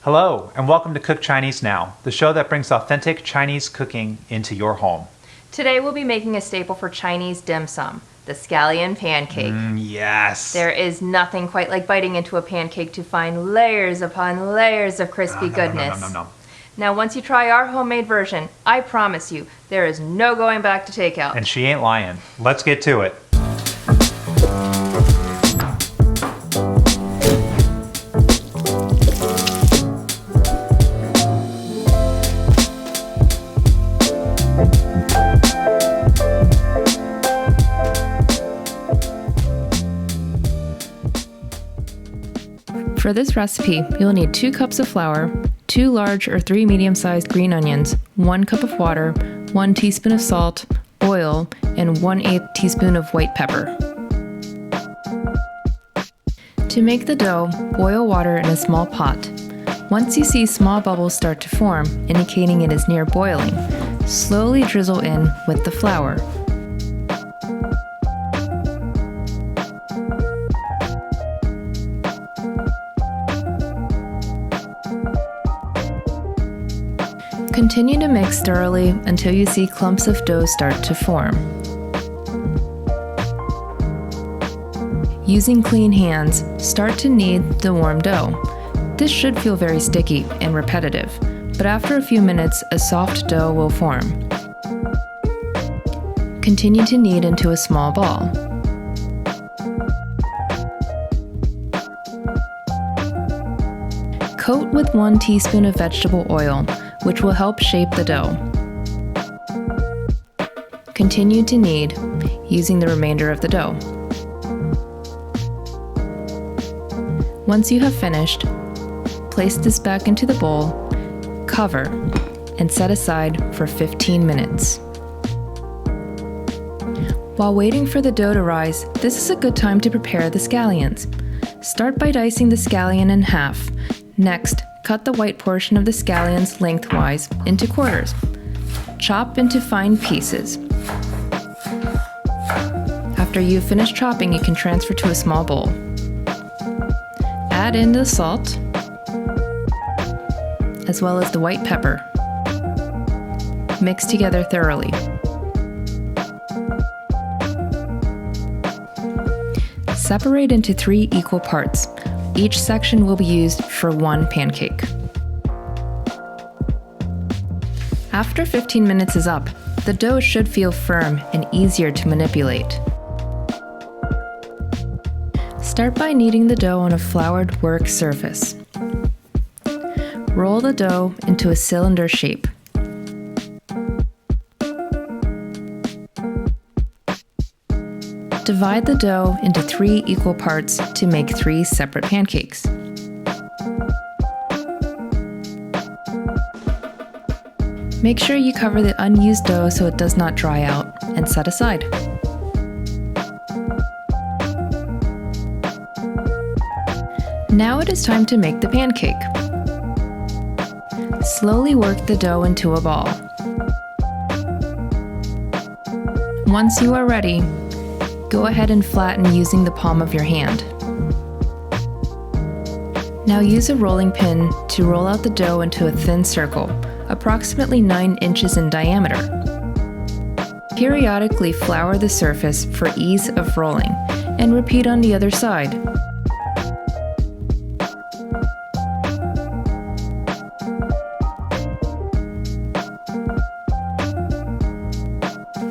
Hello, and welcome to Cook Chinese Now, the show that brings authentic Chinese cooking into your home. Today we'll be making a staple for Chinese dim sum, the Scallion Pancake. Yes. There is nothing quite like biting into a pancake to find layers upon layers of crispy goodness. No. Now once you try our homemade version, I promise you, there is no going back to takeout. And she ain't lying. Let's get to it. For this recipe, you'll need 2 cups of flour, 2 large or 3 medium-sized green onions, 1 cup of water, 1 teaspoon of salt, oil, and 1/8 teaspoon of white pepper. To make the dough, boil water in a small pot. Once you see small bubbles start to form, indicating it is near boiling, slowly drizzle in with the flour. Continue to mix thoroughly until you see clumps of dough start to form. Using clean hands, start to knead the warm dough. This should feel very sticky and repetitive, but after a few minutes, a soft dough will form. Continue to knead into a small ball. Coat with 1 teaspoon of vegetable oil, which will help shape the dough. Continue to knead, using the remainder of the dough. Once you have finished, place this back into the bowl, cover, and set aside for 15 minutes. While waiting for the dough to rise, this is a good time to prepare the scallions. Start by dicing the scallion in half. Next, cut the white portion of the scallions lengthwise into quarters. Chop into fine pieces. After you've finished chopping, you can transfer to a small bowl. Add in the salt, as well as the white pepper. Mix together thoroughly. Separate into 3 equal parts. Each section will be used for 1 pancake. After 15 minutes is up, the dough should feel firm and easier to manipulate. Start by kneading the dough on a floured work surface. Roll the dough into a cylinder shape. Divide the dough into 3 equal parts to make 3 separate pancakes. Make sure you cover the unused dough so it does not dry out, and set aside. Now it is time to make the pancake. Slowly work the dough into a ball. Once you are ready, go ahead and flatten using the palm of your hand. Now use a rolling pin to roll out the dough into a thin circle, approximately 9 inches in diameter. Periodically flour the surface for ease of rolling, and repeat on the other side.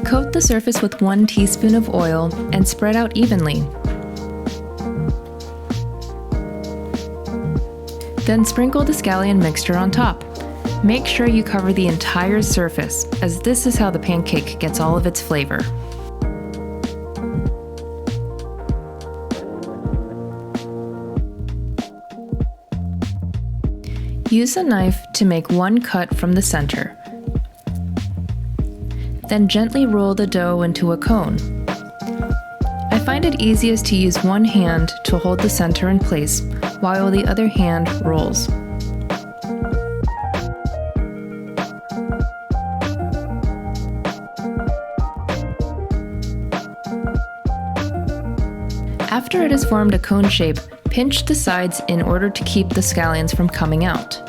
Coat the surface with 1 teaspoon of oil and spread out evenly. Then sprinkle the scallion mixture on top. Make sure you cover the entire surface, as this is how the pancake gets all of its flavor. Use a knife to make 1 cut from the center. Then gently roll the dough into a cone. I find it easiest to use 1 hand to hold the center in place, while the other hand rolls. After it has formed a cone shape, Pinch the sides in order to keep the scallions from coming out.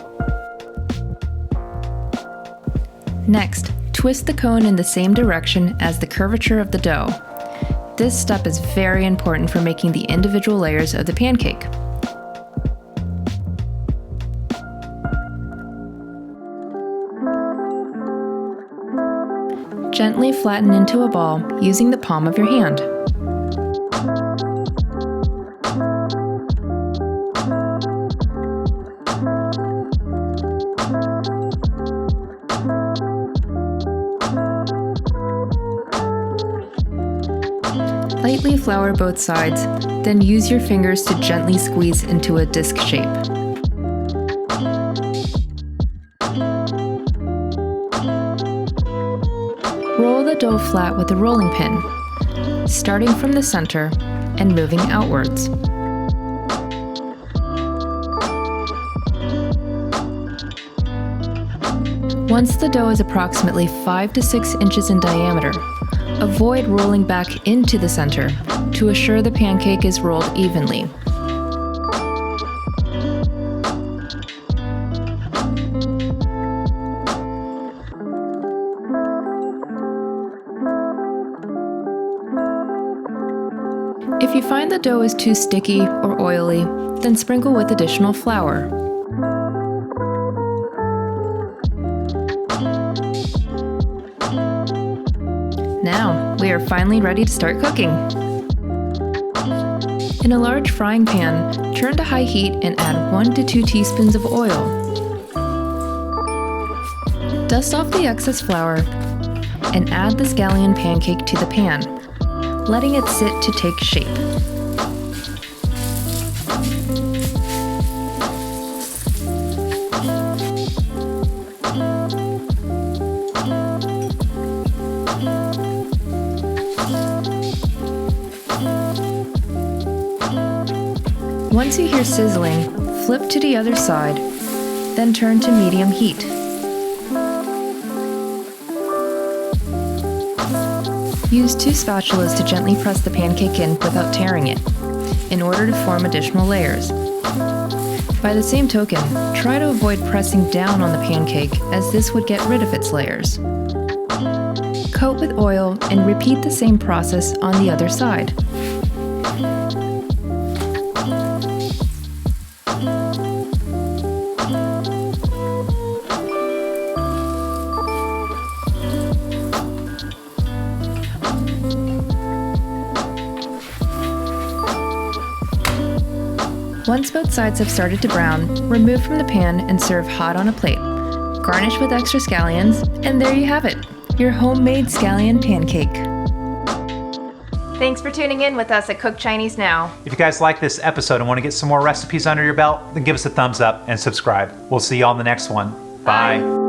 Next, twist the cone in the same direction as the curvature of the dough. This step is very important for making the individual layers of the pancake. Gently flatten into a ball using the palm of your hand. Lightly flour both sides, then use your fingers to gently squeeze into a disc shape. Roll the dough flat with a rolling pin, starting from the center and moving outwards. Once the dough is approximately 5 to 6 inches in diameter, avoid rolling back into the center to assure the pancake is rolled evenly. If you find the dough is too sticky or oily, then sprinkle with additional flour. Now, we are finally ready to start cooking. In a large frying pan, turn to high heat and add 1 to 2 teaspoons of oil. Dust off the excess flour and add the scallion pancake to the pan, letting it sit to take shape. Once you hear sizzling, flip to the other side, then turn to medium heat. Use 2 spatulas to gently press the pancake in without tearing it, in order to form additional layers. By the same token, try to avoid pressing down on the pancake, as this would get rid of its layers. Coat with oil and repeat the same process on the other side. Once both sides have started to brown, remove from the pan and serve hot on a plate. Garnish with extra scallions, and there you have it, your homemade scallion pancake. Thanks for tuning in with us at Cook Chinese Now. If you guys like this episode and want to get some more recipes under your belt, then give us a thumbs up and subscribe. We'll see you on the next one. Bye.